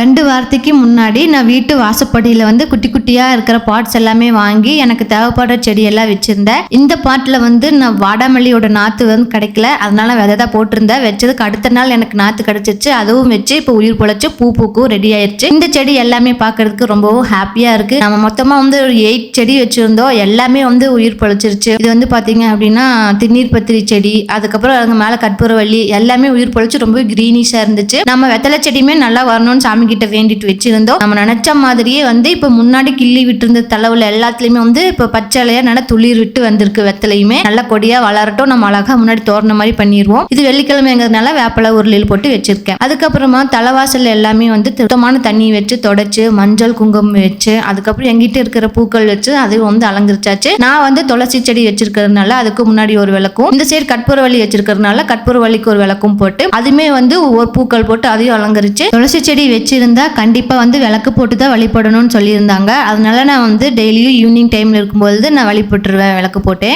2 வாரத்துக்கு முன்னாடி நான் வீட்டு வாசப்படியில் வந்து குட்டி குட்டியாக இருக்கிற பாட்ஸ் எல்லாமே வாங்கி எனக்கு தேவைப்படுற செடியெல்லாம் வச்சுருந்தேன். இந்த பாட்டில் வந்து நான் வாடாமல்லியோட நாற்று வந்து கிடைக்கல, அதனால விதை தான் போட்டிருந்தேன். வச்சதுக்கு அடுத்த நாள் எனக்கு நாற்று கிடச்சிச்சு. அதுவும் வச்சு இப்போ உயிர் பொழைச்சி பூ பூக்கும் ரெடி ஆயிடுச்சு. இந்த செடி எல்லாமே பார்க்கறதுக்கு ரொம்பவும் ஹாப்பியாக இருக்குது. நம்ம மொத்தமாக வந்து ஒரு 8 செடி வச்சுருந்தோம், எல்லாமே வந்து உயிர் பொழைச்சிருச்சு. இது வந்து பார்த்தீங்க அப்படின்னா திருநீர் பத்திரி செடி, அதுக்கப்புறம் அங்கே மேலே கற்பூரவள்ளி எல்லாமே உயிர் பொழைச்சி ரொம்ப க்ரீனிஷாக இருந்துச்சு. நம்ம வெத்தலை செடியுமே நல்லா வரணும்னு சாமி கிட்ட வேண்டிட்டு வச்சிருந்தோம். நம்ம நினைச்ச மாதிரியே வந்து இப்ப முன்னாடி கிள்ளி விட்டு இருந்த தளவுல எல்லாத்துலயுமே வந்து இப்ப பச்சைலையா நல்லா துளிர் விட்டு வந்திருக்கு. வெத்தலையுமே நல்ல கொடியா வளரட்டும், நம்ம அழகா முன்னாடி தோரண மாதிரி பண்ணிடுவோம். இது வெள்ளிக்கிழமைங்கிறதுனால வேப்பலை உருளையில் போட்டு வச்சிருக்கேன். அதுக்கப்புறமா தலைவாசல் எல்லாமே வந்து சுத்தமான தண்ணி வச்சு தொடச்சு மஞ்சள் குங்குமம் வச்சு அதுக்கப்புறம் எங்கிட்ட இருக்கிற பூக்கள் வச்சு அதையும் வந்து அலங்கரிச்சாச்சு. நான் வந்து துளசி செடி வச்சிருக்கிறதுனால அதுக்கு முன்னாடி ஒரு விளக்கும், இந்த சைடு கற்பூரவள்ளி வச்சிருக்கிறதுனால கற்பூரவள்ளிக்கு ஒரு விளக்கும் போட்டு அதுமே வந்து ஒவ்வொரு பூக்கள் போட்டு அதையும் அலங்கரிச்சு, துளசி செடி வச்சிருந்தா கண்டிப்பாக வந்து விளக்கு போட்டு தான் வழிபடணும்னு சொல்லியிருந்தாங்க. அதனால நான் வந்து டெய்லியும் ஈவினிங் டைமில் இருக்கும்போது நான் வழிபட்டுருவேன் விளக்கு போட்டு.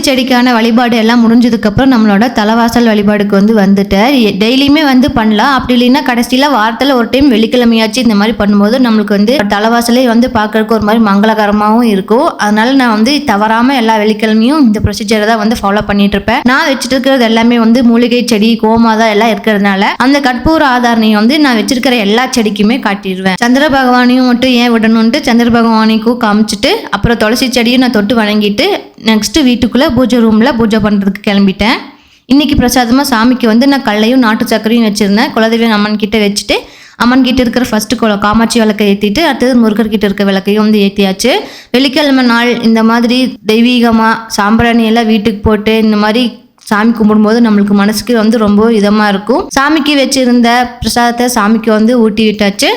செடிக்கான வழிபாடு எல்லாம் முடிஞ்சதுக்கப்புறம் நம்மளோட தலைவாசல் வழிபாடுக்கு வந்து வந்துட்டேன். டெய்லியுமே வந்து பண்ணலாம், அப்படி இல்லைன்னா கடைசியில் வாரத்தில் ஒரு டைம் வெள்ளிக்கிழமையாச்சு இந்த மாதிரி பண்ணும்போது நம்மளுக்கு வந்து தலைவாசலே வந்து பார்க்கறதுக்கு ஒரு மாதிரி மங்களகரமாகவும் இருக்கும். அதனால நான் வந்து தவறாமல் எல்லா வெள்ளிக்கிழமையும் இந்த ப்ரொசீஜரை தான் வந்து ஃபாலோ பண்ணிட்டு இருப்பேன். நான் வச்சுட்டு இருக்கிறது எல்லாமே வந்து மூலிகை செடி கோமாதா எல்லாம் இருக்கிறதுனால அந்த கற்பூர ஆதாரணையும் வந்து நான் வச்சிருக்கிற எல்லா செடிக்குமே காட்டிடுவேன். சந்திர பகவானையும் மட்டும் ஏன் விடணும்ட்டு சந்திர பகவானைக்கும் காமிச்சிட்டு அப்புறம் துளசி செடியும் நான் தொட்டு வணங்கிட்டு நெக்ஸ்ட் வீட்டுக்குள்ள பூஜை ரூம்ல பூஜை பண்றதுக்கு கிளம்பிட்டேன். இன்னைக்கு பிரசாதமா சாமிக்கு வந்து நான் கல்லையும் நாட்டு சக்கரையும் வச்சிருந்தேன். குலதெய்வம் அம்மன் கிட்ட வச்சுட்டு அம்மன் கிட்ட இருக்கிற ஃபர்ஸ்ட் காமாட்சி விளக்கை ஏற்றிட்டு அடுத்தது முருகர் கிட்ட இருக்க விளக்கையும் வந்து ஏற்றியாச்சு. வெள்ளிக்கிழமை நாள் இந்த மாதிரி தெய்வீகமா சாம்பிராணி எல்லாம் வீட்டுக்கு போட்டு இந்த மாதிரி சாமி கும்பிடும்போது நம்மளுக்கு மனசுக்கு வந்து ரொம்ப இதமா இருக்கும். சாமிக்கு வச்சிருந்த பிரசாதத்தை சாமிக்கு வந்து ஊட்டி விட்டாச்சு.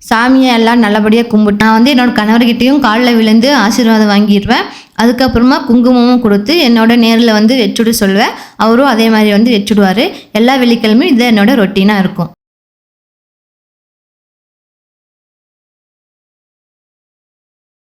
சாமியை எல்லாம் நல்லபடியாக கும்பிட்டு நான் வந்து என்னோட கணவர்கிட்டையும் காலில் விழுந்து ஆசீர்வாதம் வாங்கிடுவேன். அதுக்கப்புறமா குங்குமமும் கொடுத்து என்னோட நேரில் வந்து வச்சுட சொல்லுவேன். அவரும் அதே மாதிரி வந்து வச்சுடுவார். எல்லா வெள்ளிக்கிழமையும் இது என்னோட ரொட்டீனாக இருக்கும்.